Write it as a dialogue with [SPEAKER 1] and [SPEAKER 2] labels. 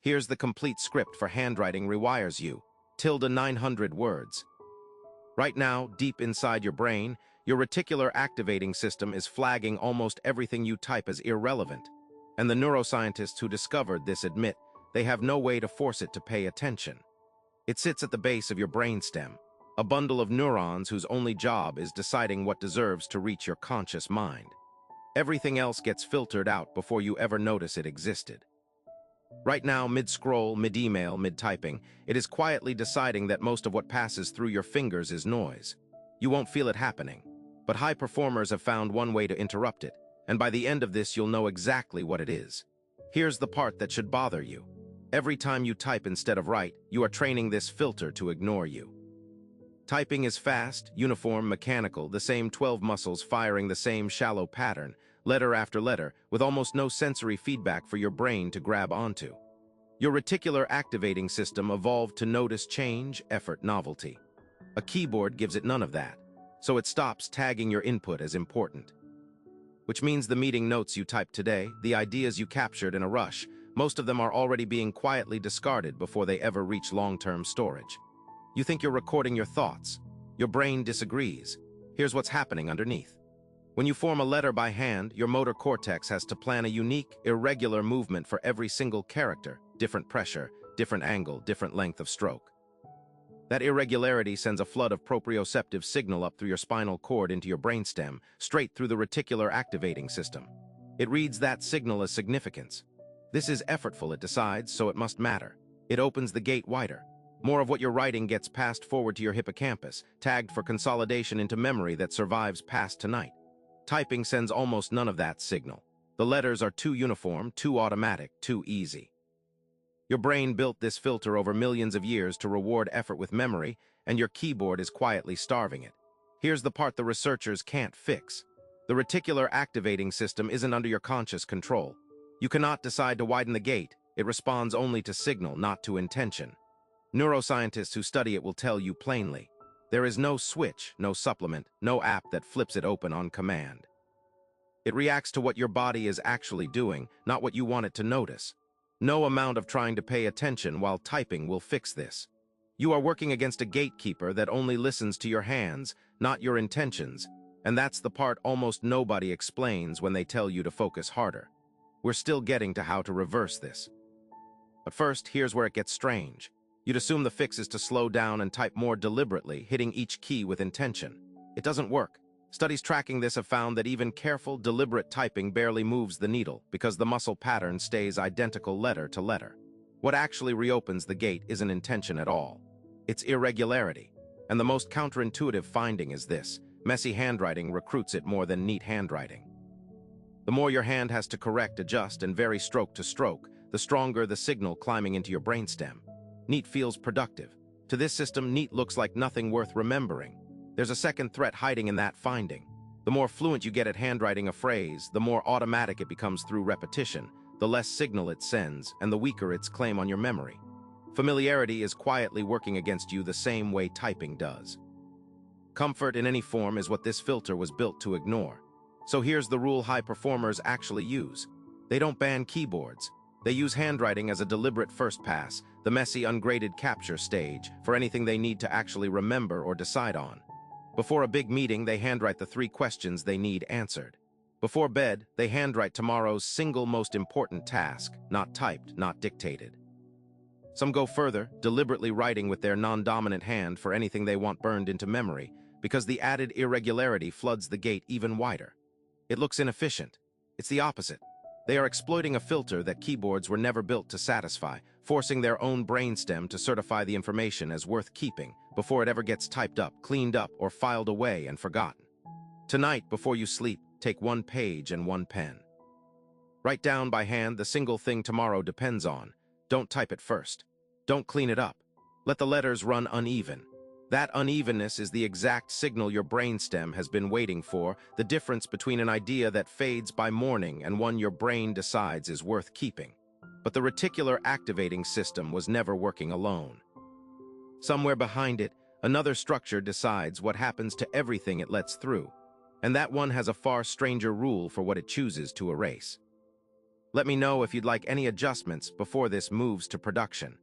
[SPEAKER 1] Here's the complete script for Handwriting Rewires You, tilde 900 words. Right now, deep inside your brain, your reticular activating system is flagging almost everything you type as irrelevant. And the neuroscientists who discovered this admit they have no way to force it to pay attention. It sits at the base of your brainstem, a bundle of neurons whose only job is deciding what deserves to reach your conscious mind. Everything else gets filtered out before you ever notice it existed. Right now, mid-scroll, mid-email, mid-typing, it is quietly deciding that most of what passes through your fingers is noise. You won't feel it happening, but high performers have found one way to interrupt it, and by the end of this you'll know exactly what it is. Here's the part that should bother you. Every time you type instead of write, you are training this filter to ignore you. Typing is fast, uniform, mechanical, the same 12 muscles firing the same shallow pattern, letter after letter, with almost no sensory feedback for your brain to grab onto. Your reticular activating system evolved to notice change, effort, novelty. A keyboard gives it none of that, so it stops tagging your input as important. Which means the meeting notes you typed today, the ideas you captured in a rush, most of them are already being quietly discarded before they ever reach long-term storage. You think you're recording your thoughts. Your brain disagrees. Here's what's happening underneath. When you form a letter by hand, your motor cortex has to plan a unique, irregular movement for every single character, different pressure, different angle, different length of stroke. That irregularity sends a flood of proprioceptive signal up through your spinal cord into your brainstem, straight through the reticular activating system. It reads that signal as significance. This is effortful, it decides, so it must matter. It opens the gate wider. More of what you're writing gets passed forward to your hippocampus, tagged for consolidation into memory that survives past tonight. Typing sends almost none of that signal. The letters are too uniform, too automatic, too easy. Your brain built this filter over millions of years to reward effort with memory, and your keyboard is quietly starving it. Here's the part the researchers can't fix. The reticular activating system isn't under your conscious control. You cannot decide to widen the gate. It responds only to signal, not to intention. Neuroscientists who study it will tell you plainly. There is no switch, no supplement, no app that flips it open on command. It reacts to what your body is actually doing, not what you want it to notice. No amount of trying to pay attention while typing will fix this. You are working against a gatekeeper that only listens to your hands, not your intentions, and that's the part almost nobody explains when they tell you to focus harder. We're still getting to how to reverse this. But first, here's where it gets strange. You'd assume the fix is to slow down and type more deliberately, hitting each key with intention. It doesn't work. Studies tracking this have found that even careful, deliberate typing barely moves the needle because the muscle pattern stays identical letter to letter. What actually reopens the gate isn't intention at all. It's irregularity. And the most counterintuitive finding is this: messy handwriting recruits it more than neat handwriting. The more your hand has to correct, adjust, and vary stroke to stroke, the stronger the signal climbing into your brainstem. Neat feels productive. To this system, neat looks like nothing worth remembering. There's a second threat hiding in that finding. The more fluent you get at handwriting a phrase, the more automatic it becomes through repetition, the less signal it sends, and the weaker its claim on your memory. Familiarity is quietly working against you the same way typing does. Comfort in any form is what this filter was built to ignore. So here's the rule high performers actually use. They don't ban keyboards. They use handwriting as a deliberate first pass, the messy, ungraded capture stage, for anything they need to actually remember or decide on. Before a big meeting, they handwrite the 3 questions they need answered. Before bed, they handwrite tomorrow's single most important task, not typed, not dictated. Some go further, deliberately writing with their non-dominant hand for anything they want burned into memory, because the added irregularity floods the gate even wider. It looks inefficient. It's the opposite. They are exploiting a filter that keyboards were never built to satisfy, forcing their own brainstem to certify the information as worth keeping before it ever gets typed up, cleaned up, or filed away and forgotten. Tonight, before you sleep, take 1 page and 1 pen. Write down by hand the single thing tomorrow depends on. Don't type it first. Don't clean it up. Let the letters run uneven. That unevenness is the exact signal your brainstem has been waiting for, the difference between an idea that fades by morning and one your brain decides is worth keeping. But the reticular activating system was never working alone. Somewhere behind it, another structure decides what happens to everything it lets through, and that one has a far stranger rule for what it chooses to erase. Let me know if you'd like any adjustments before this moves to production.